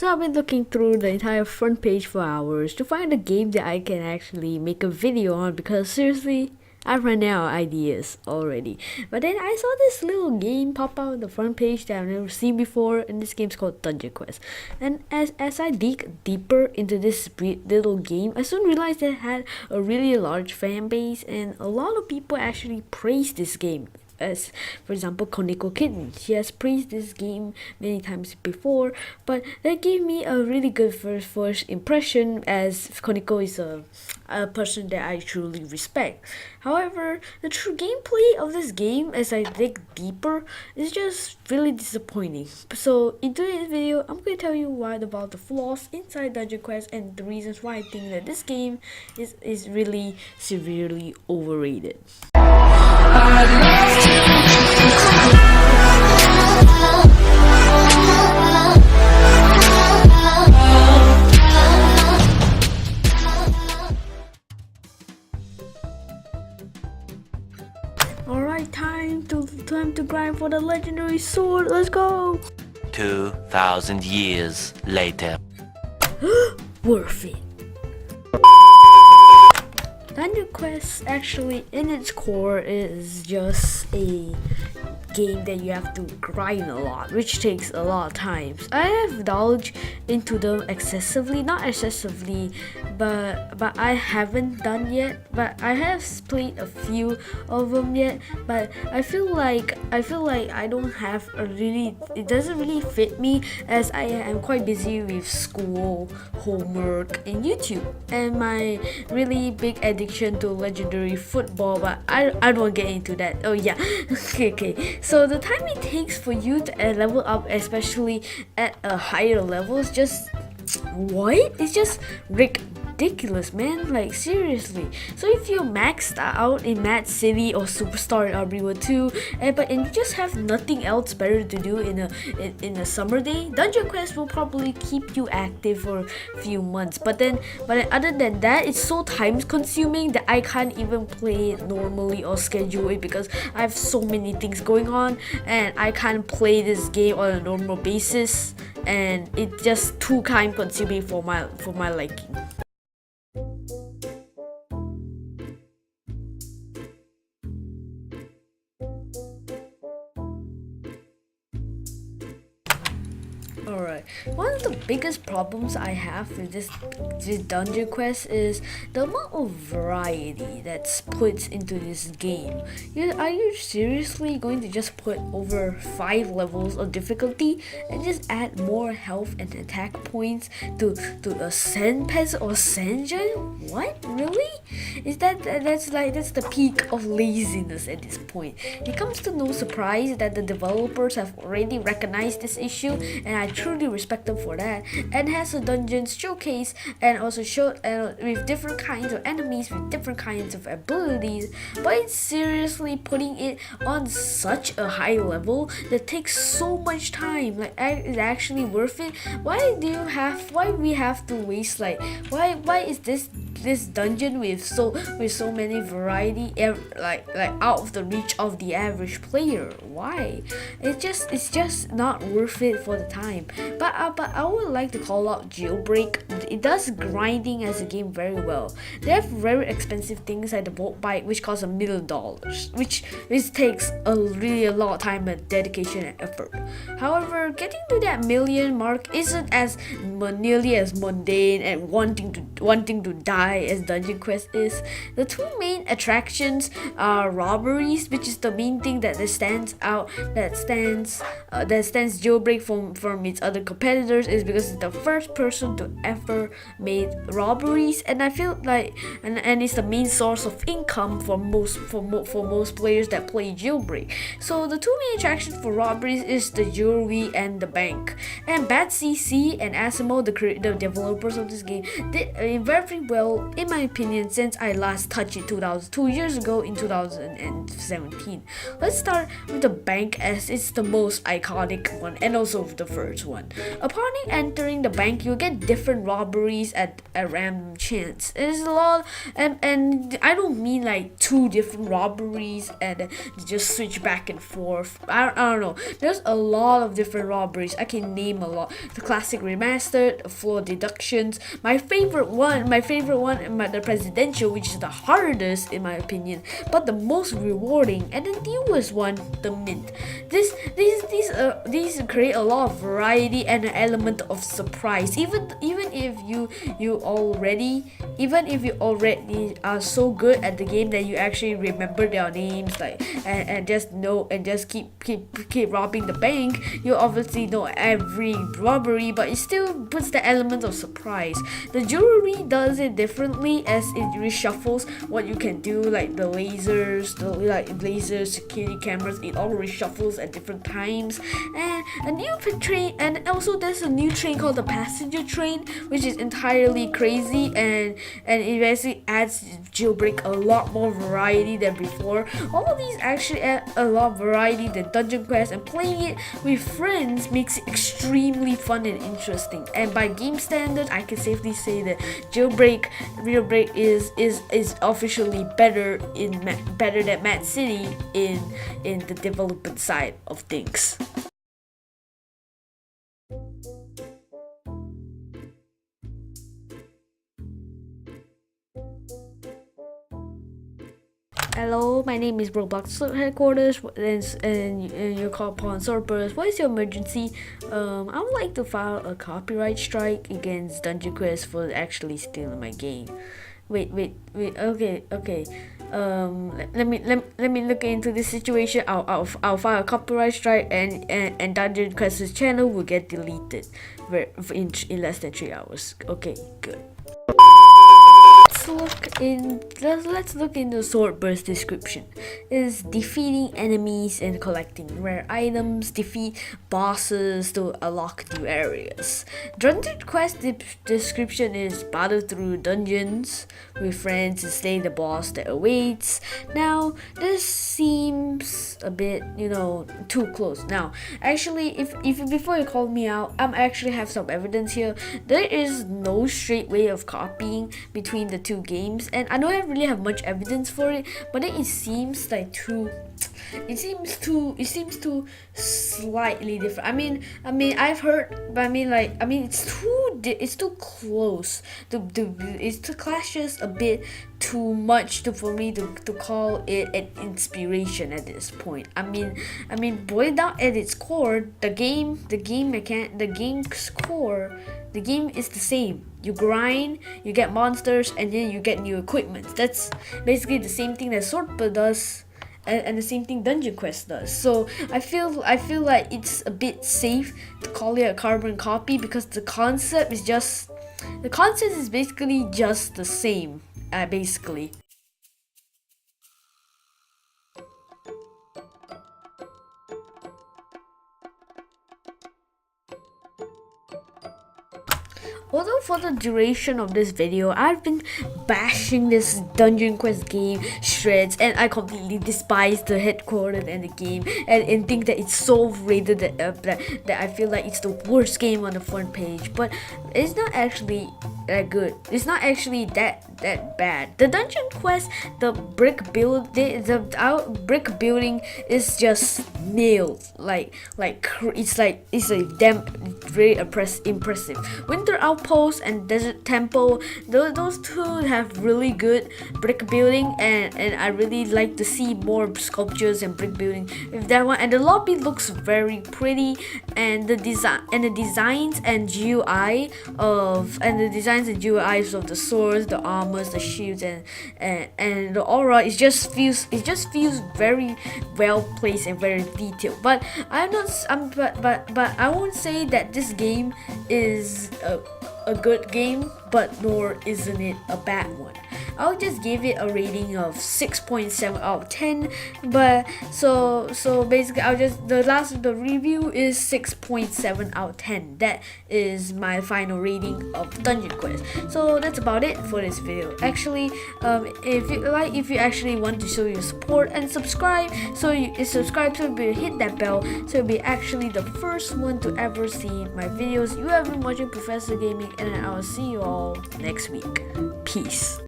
So I've been looking through the entire front page for hours to find a game that I can actually make a video on, because seriously, I've run out of ideas already. But then I saw this little game pop out on the front page that I've never seen before, and this game's called Dungeon Quest. And as I dig deeper into this little game, I soon realized that it had a really large fan base, and a lot of people actually praise this game. As for example, Koneko Kitten, she has praised this game many times before, but that gave me a really good first impression, as Koneko is a person that I truly respect. However, the true gameplay of this game, as I dig deeper, is just really disappointing. So in today's video, I'm going to tell you about the flaws inside Dungeon Quest and the reasons why I think that this game is really severely overrated. Alright, time to grind for the legendary sword. Let's go! 2,000 years later. Worth it. Dungeon Quest actually in its core is just a game that you have to grind a lot, which takes a lot of times. I have indulged into them excessively, not excessively, but I haven't done yet. But I have played a few of them yet. But I feel like I don't have a really. It doesn't really fit me, as I am quite busy with school, homework, and YouTube, and my really big addiction to legendary football. But I don't get into that. Oh yeah, okay. So the time it takes for you to level up, especially at a higher level, is just it's just ridiculous, man. Like seriously. So if you're maxed out in Mad City or Superstar in RB 2, and you just have nothing else better to do in a summer day, Dungeon Quest will probably keep you active for a few months. But then other than that, it's so time consuming that I can't even play it normally or schedule it, because I have so many things going on and I can't play this game on a normal basis, and it's just too time consuming for my liking. Alright, one of the biggest problems I have with this Dungeon Quest is the amount of variety that's put into this game. Are you seriously going to just put over 5 levels of difficulty and just add more health and attack points to a Sen Pez or Senjun? What? Really? That's the peak of laziness at this point. It comes to no surprise that the developers have already recognized this issue, and I truly respect them for that, and has a dungeons showcase and also show with different kinds of enemies with different kinds of abilities, but it's seriously putting it on such a high level that takes so much time. Like, is it actually worth it? Why we have to waste, why is this dungeon with so many variety like out of the reach of the average player? Why? It's just not worth it for the time. But I would like to call out Jailbreak. It does grinding as a game very well. They have very expensive things like the boat bike, which costs $1 million, which takes a lot of time and dedication and effort. However, getting to that million mark isn't as nearly as mundane and wanting to die as Dungeon Quest is. The two main attractions are robberies, which is the main thing that stands Jailbreak from its other competitors, is because it's the first person to ever made robberies, and I feel like and it's the main source of income for most players that play Jailbreak. So the two main attractions for robberies is the jewelry and the bank. And Bad CC and Asimo, the developers of this game, did very well well, in my opinion, since I last touched it 2 years ago in 2017. Let's start with the bank, as it's the most iconic one and also the first one. Upon entering the bank, you get different robberies at a random chance. It's a lot, and I don't mean like 2 different robberies and just switch back and forth. I don't know. There's a lot of different robberies. I can name a lot. The classic remastered, floor deductions. My favorite one, the presidential, which is the hardest in my opinion, but the most rewarding, and the newest one, the mint. These create a lot of variety and an element of surprise. Even if you already are so good at the game that you actually remember their names, like and just know and just keep robbing the bank, you obviously know every robbery, but it still puts the element of surprise. The jewelry does it differently, as it reshuffles what you can do, like the lasers, security cameras. It all reshuffles at different times. And a new train, and also there's a new train called the passenger train, which is entirely crazy, and it basically adds jailbreak a lot more variety than before. All of these actually add a lot of variety than Dungeon Quest, and playing it with friends makes it extremely fun and interesting. And by game standards, I can safely say that Real Break is officially better than Mad City in the development side of things. Hello, my name is ROBLOX headquarters, and you're called upon Sorpers. What is your emergency? I would like to file a copyright strike against Dungeon Quest for actually stealing my game. Wait. Okay. Let me look into this situation. I'll file a copyright strike, and Dungeon Quest's channel will get deleted in less than 3 hours. Okay, good. Let's look in the sword burst description. It is defeating enemies and collecting rare items, defeat bosses to unlock new areas. Dungeon Quest description is battle through dungeons with friends and slay the boss that awaits. Now this seems a bit, too close. Now actually, if before you call me out, I actually have some evidence here. There is no straight way of copying between the two games, and I don't really have much evidence for it, but then it seems too slightly different. I've heard, but it's too close. It clashes a bit too much for me to call it an inspiration at this point. Boiled down at its core, the game is the same. You grind, you get monsters, and then you get new equipment. That's basically the same thing that Swordplay does, and the same thing Dungeon Quest does. So I feel like it's a bit safe to call it a carbon copy, because the concept is basically just the same. Basically. Although for the duration of this video, I've been bashing this Dungeon Quest game shreds, and I completely despise the headquarters and the game, and think that it's so overrated that I feel like it's the worst game on the front page. But it's not actually that good. It's not actually that bad. The Dungeon Quest, the brick brick building is just nailed. It's damn very impressive. Winter Outpost and Desert Temple, those two have really good brick building, and I really like to see more sculptures and brick building with that one. And the lobby looks very pretty, and the designs and GUIs of the swords, the armors, the shields, and the aura, it just feels very well placed and very detailed. But I won't say that this game is a good game, but nor isn't it a bad one. I'll just give it a rating of 6.7 out of 10. But so basically the review is 6.7 out of 10. That is my final rating of Dungeon Quest. So that's about it for this video. Actually, if you actually want to show your support and subscribe, so you subscribe to it, hit that bell, so you'll be actually the first one to ever see my videos. You have been watching Professor Gaming, and I will see you all next week. Peace.